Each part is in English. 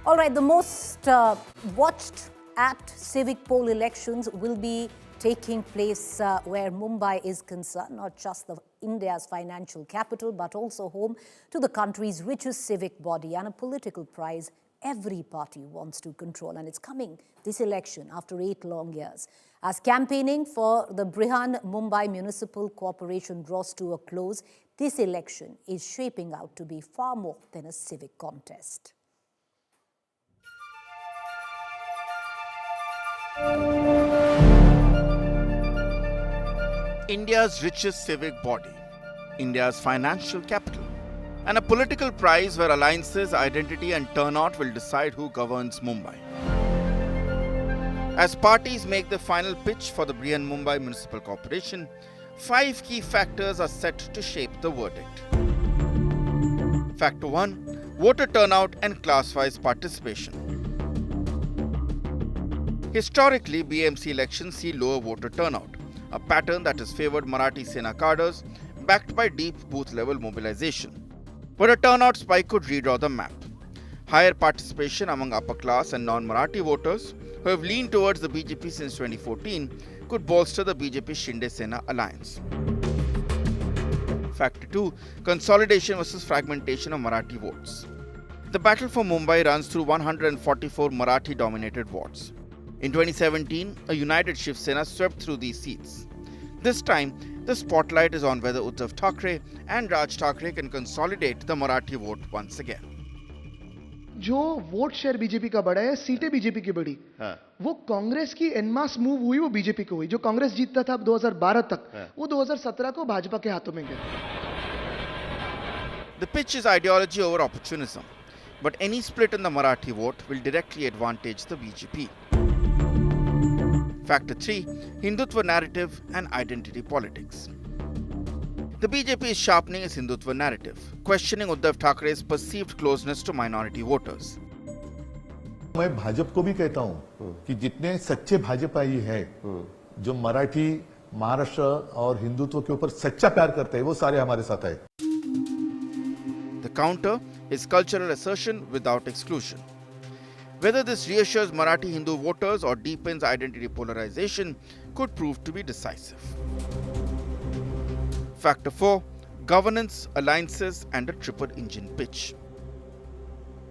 All right, the most watched at civic poll elections will be taking place where Mumbai is concerned, not just India's financial capital, but also home to the country's richest civic body and a political prize every party wants to control. And it's coming, this election, after 8 long years. As campaigning for the Brihan Mumbai Municipal Corporation draws to a close, this election is shaping out to be far more than a civic contest. India's richest civic body, India's financial capital, and a political prize where alliances, identity and turnout will decide who governs Mumbai. As parties make the final pitch for the Brihan Mumbai Municipal Corporation, 5 key factors are set to shape the verdict. Factor 1. Voter turnout and class-wise participation. Historically, BMC elections see lower voter turnout, a pattern that has favoured Marathi Sena cadres, backed by deep booth-level mobilization. But a turnout spike could redraw the map. Higher participation among upper-class and non-Marathi voters, who have leaned towards the BJP since 2014, could bolster the BJP-Shinde Sena alliance. Factor 2. Consolidation versus fragmentation of Marathi votes. The battle for Mumbai runs through 144 Marathi-dominated wards. In 2017, a united Shiv Sena swept through these seats. This time, the spotlight is on whether Uddhav Thackeray and Raj Thackeray can consolidate the Marathi vote once again. जो vote share BJP का बढ़ा है, सीटें BJP की बढ़ी, वो कांग्रेस की en masse move हुई, वो बीजेपी को हुई. जो कांग्रेस जीतता था 2012 तक, वो 2017 को भाजपा के हाथों में गया. The pitch is ideology over opportunism, but any split in the Marathi vote will directly advantage the BJP. Factor 3. Hindutva narrative and identity politics. The BJP is sharpening its Hindutva narrative, questioning Uddhav Thackeray's perceived closeness to minority voters. मैं भाजपा को भी कहता हूं कि जितने सच्चे भाजपाई हैं, जो मराठी, महाराष्ट्र और हिंदुत्व के ऊपर सच्चा प्यार करते हैं, वो सारे हमारे साथ हैं. The counter is cultural assertion without exclusion. Whether this reassures Marathi Hindu voters or deepens identity polarization could prove to be decisive. Factor 4. Governance, alliances and a triple engine pitch.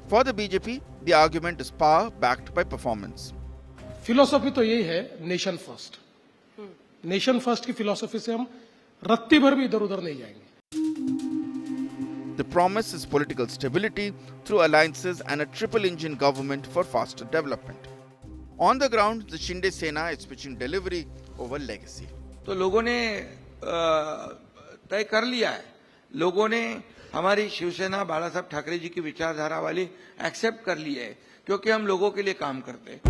For the BJP, the argument is power backed by performance. Philosophy तो यही है, nation first. Nation first की philosophy से हम रत्ती भर भी इधर-उधर नहीं जाएंगे. The promise is political stability through alliances and a triple engine government for faster development. On the ground, the Shinde Sena is pitching delivery over legacy. तो लोगों ने तय कर लिया है. लोगों ने हमारी शिवसेना बाला साहब ठाकरे जी की विचारधारा वाली एक्सेप्ट कर ली है, क्योंकि हम लोगों के लिए काम करते हैं.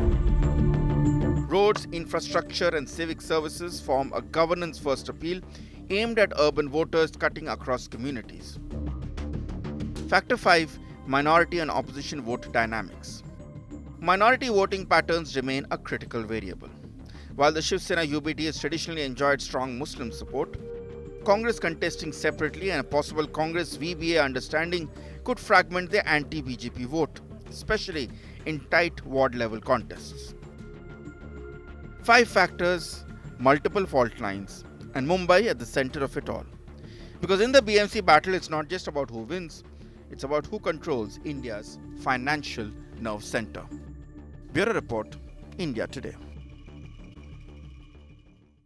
Roads, infrastructure and civic services form a governance-first appeal aimed at urban voters cutting across communities. Factor 5. Minority and opposition vote dynamics. Minority voting patterns remain a critical variable. While the Shiv Sena UBT has traditionally enjoyed strong Muslim support, Congress contesting separately and a possible Congress VBA understanding could fragment the anti-BJP vote, especially in tight ward-level contests. 5 factors, multiple fault lines, and Mumbai at the center of it all. Because in the BMC battle, it's not just about who wins, it's about who controls India's financial nerve center. Bureau Report, India Today.